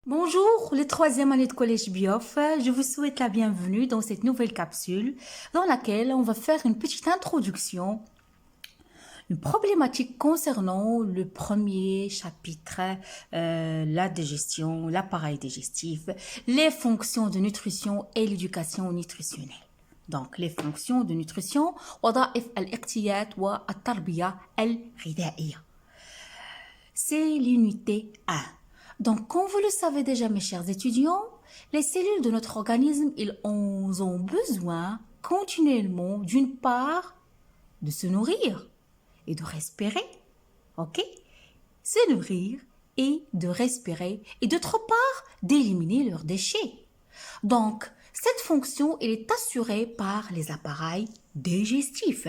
Bonjour, les troisième année de collège Biof. Je vous souhaite la bienvenue dans cette nouvelle capsule dans laquelle on va faire une petite introduction, une problématique concernant le premier chapitre, la digestion, l'appareil digestif, les fonctions de nutrition et l'éducation nutritionnelle. Donc, les fonctions de nutrition, وظائف الاقتيات والتربية الغذائية. C'est l'unité 1. Donc, comme vous le savez déjà, mes chers étudiants, les cellules de notre organisme, ils ont besoin continuellement, d'une part, de se nourrir et de respirer. OK? Se nourrir et de respirer et d'autre part, d'éliminer leurs déchets. Donc, cette fonction, elle est assurée par les appareils digestifs.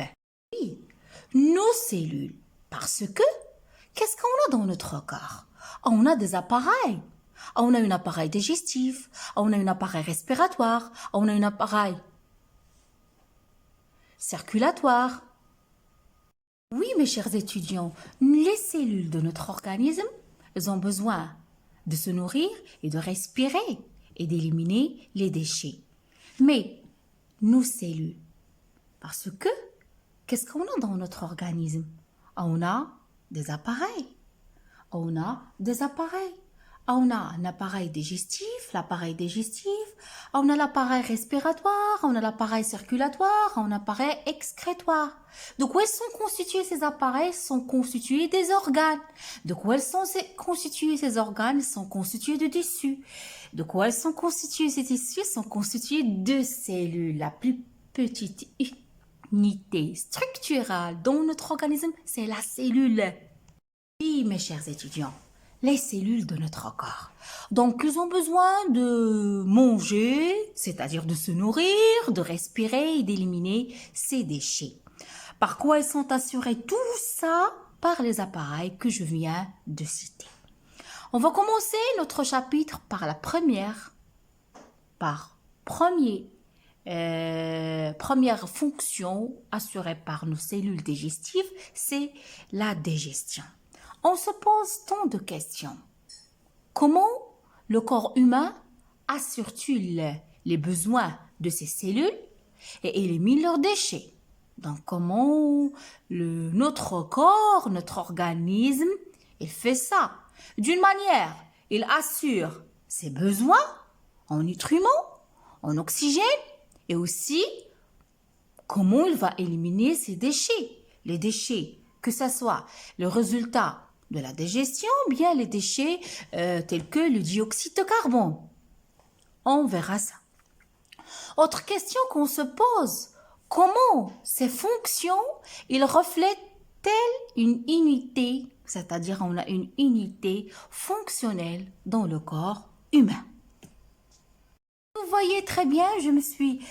Oui, nos cellules, parce que qu'est-ce qu'on a dans notre corps? On a des appareils. On a un appareil digestif, on a un appareil respiratoire, on a un appareil circulatoire. Oui, mes chers étudiants, les cellules de notre organisme, elles ont besoin de se nourrir et de respirer et d'éliminer les déchets. Mais nos cellules, parce que qu'est-ce qu'on a dans notre organisme? On a des appareils. On a des appareils. On a un appareil digestif, on a l'appareil respiratoire, on a l'appareil circulatoire, on a l'appareil excrétoire. De quoi elles sont constitués ces appareils? Sont constitués des organes. De quoi elles sont constitués ces organes? Sont constitués de tissus. De quoi elles sont constitués ces tissus? Sont constitués de cellules. La plus petite unité structurale dans notre organisme, c'est la cellule. Oui, mes chers étudiants, les cellules de notre corps. Donc, ils ont besoin de manger, c'est-à-dire de se nourrir, de respirer et d'éliminer ces déchets. Par quoi ils sont assurés tout ça? Par les appareils que je viens de citer. On va commencer notre chapitre par première fonction assurée par nos cellules digestives, c'est la digestion. On se pose tant de questions. Comment le corps humain assure-t-il les besoins de ses cellules et élimine leurs déchets? Donc, comment notre corps, notre organisme, il fait ça? D'une manière, il assure ses besoins en nutriments, en oxygène et aussi comment il va éliminer ses déchets. Les déchets, que ce soit le résultat de la digestion, bien les déchets tels que le dioxyde de carbone. On verra ça. Autre question qu'on se pose, comment ces fonctions, ils reflètent-elles une unité, c'est-à-dire on a une unité fonctionnelle dans le corps humain. Vous voyez très bien, je me suis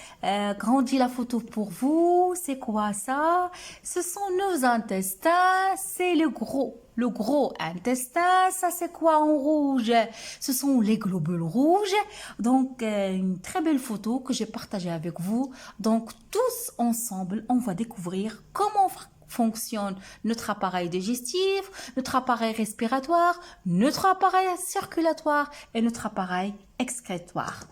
grandi la photo pour vous. C'est quoi ça? Ce sont nos intestins, c'est le gros intestin. Ça c'est quoi en rouge? Ce sont les globules rouges. Donc une très belle photo que j'ai partagée avec vous. Donc tous ensemble, on va découvrir comment fonctionne notre appareil digestif, notre appareil respiratoire, notre appareil circulatoire et notre appareil excrétoire.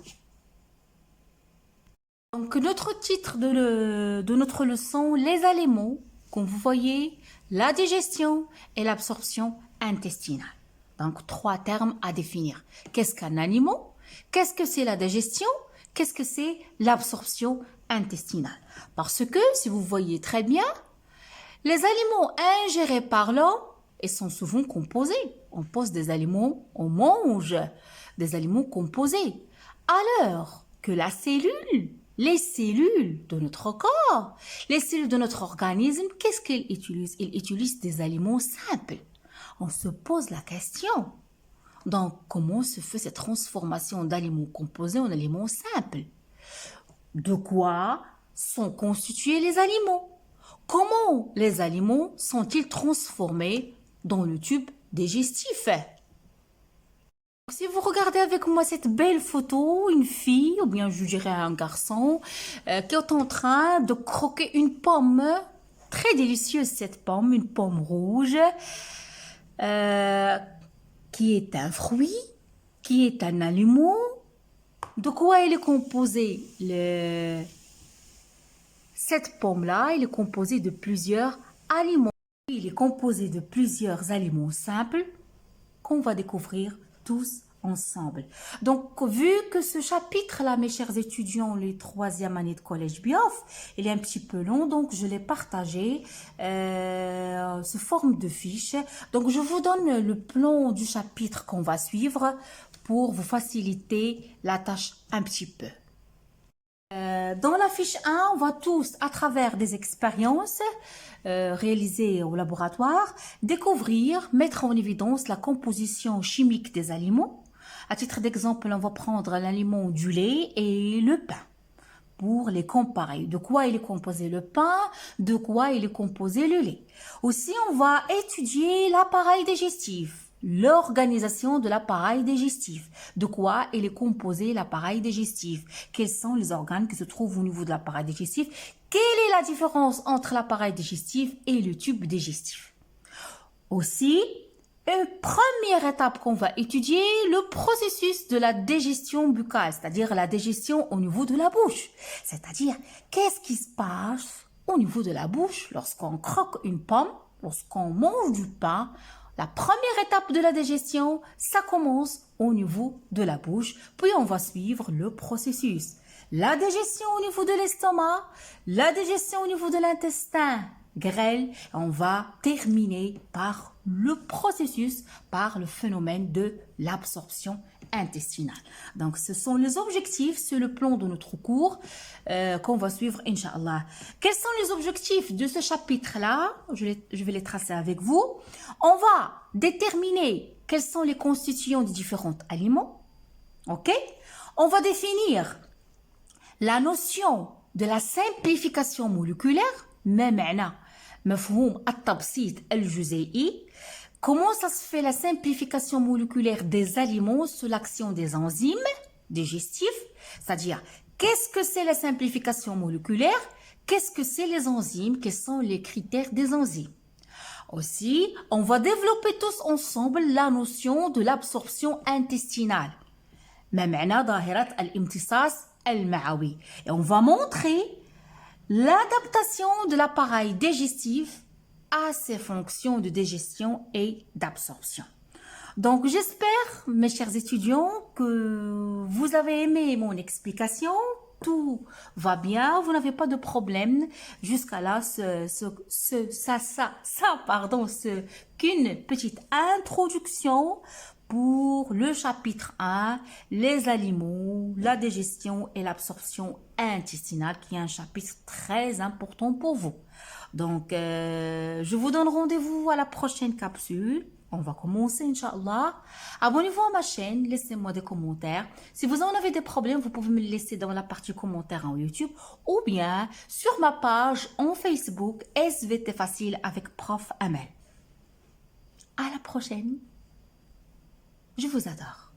Donc, notre titre de notre leçon, les aliments, comme vous voyez, la digestion et l'absorption intestinale. Donc, 3 termes à définir. Qu'est-ce qu'un aliment? Qu'est-ce que c'est la digestion? Qu'est-ce que c'est l'absorption intestinale? Parce que, si vous voyez très bien, les aliments ingérés par l'homme, ils sont souvent composés. On pose des aliments, on mange des aliments composés. Alors que la cellule, les cellules de notre corps, les cellules de notre organisme, qu'est-ce qu'ils utilisent? Ils utilisent des aliments simples. On se pose la question. Donc, comment se fait cette transformation d'aliments composés en aliments simples? De quoi sont constitués les aliments? Comment les aliments sont-ils transformés dans le tube digestif? Si vous regardez avec moi cette belle photo, une fille, ou bien je dirais un garçon, qui est en train de croquer une pomme, très délicieuse cette pomme, une pomme rouge, qui est un fruit. qui est un aliment. De quoi il est composé cette pomme-là, il est composé de plusieurs aliments. Il est composé de plusieurs aliments simples qu'on va découvrir tous ensemble. Donc, vu que ce chapitre-là, mes chers étudiants, les 3e année de collège BIOF, il est un petit peu long, donc je l'ai partagé sous forme de fiche. Donc, je vous donne le plan du chapitre qu'on va suivre pour vous faciliter la tâche un petit peu. Dans la fiche 1, on va tous, à travers des expériences réalisées au laboratoire, découvrir, mettre en évidence la composition chimique des aliments. À titre d'exemple, on va prendre l'aliment du lait et le pain pour les comparer. De quoi il est composé le pain, de quoi il est composé le lait. Aussi, on va étudier l'appareil digestif. L'organisation de l'appareil digestif. De quoi il est composé l'appareil digestif? Quels sont les organes qui se trouvent au niveau de l'appareil digestif? Quelle est la différence entre l'appareil digestif et le tube digestif? Aussi, une première étape qu'on va étudier, le processus de la digestion buccale, c'est-à-dire la digestion au niveau de la bouche. C'est-à-dire, qu'est-ce qui se passe au niveau de la bouche lorsqu'on croque une pomme, lorsqu'on mange du pain? La première étape de la digestion, ça commence au niveau de la bouche, puis on va suivre le processus. La digestion au niveau de l'estomac, la digestion au niveau de l'intestin grêle, on va terminer par le processus, par le phénomène de l'absorption intestinale. Donc, ce sont les objectifs sur le plan de notre cours qu'on va suivre, Inch'Allah. Quels sont les objectifs de ce chapitre-là? Je vais les tracer avec vous. On va déterminer quels sont les constituants des différents aliments. OK? On va définir la notion de la simplification moléculaire. ما معنى مفهوم التبسيط الجزيئي. Comment ça se fait la simplification moléculaire des aliments sous l'action des enzymes digestifs? C'est-à-dire, qu'est-ce que c'est la simplification moléculaire? Qu'est-ce que c'est les enzymes? Quels sont les critères des enzymes? Aussi, on va développer tous ensemble la notion de l'absorption intestinale. ما معنى ظاهرة الامتصاص المعوي. Et on va montrer l'adaptation de l'appareil digestif à ses fonctions de digestion et d'absorption. Donc, j'espère, mes chers étudiants, que vous avez aimé mon explication. Tout va bien, vous n'avez pas de problème. Jusqu'à là, c'est qu'une petite introduction pour le chapitre 1, les aliments, la digestion et l'absorption intestinale, qui est un chapitre très important pour vous. Donc, je vous donne rendez-vous à la prochaine capsule. On va commencer, Inch'Allah. Abonnez-vous à ma chaîne, laissez-moi des commentaires. Si vous en avez des problèmes, vous pouvez me le laisser dans la partie commentaires en YouTube ou bien sur ma page en Facebook, SVT Facile avec Prof Amel. À la prochaine. Je vous adore.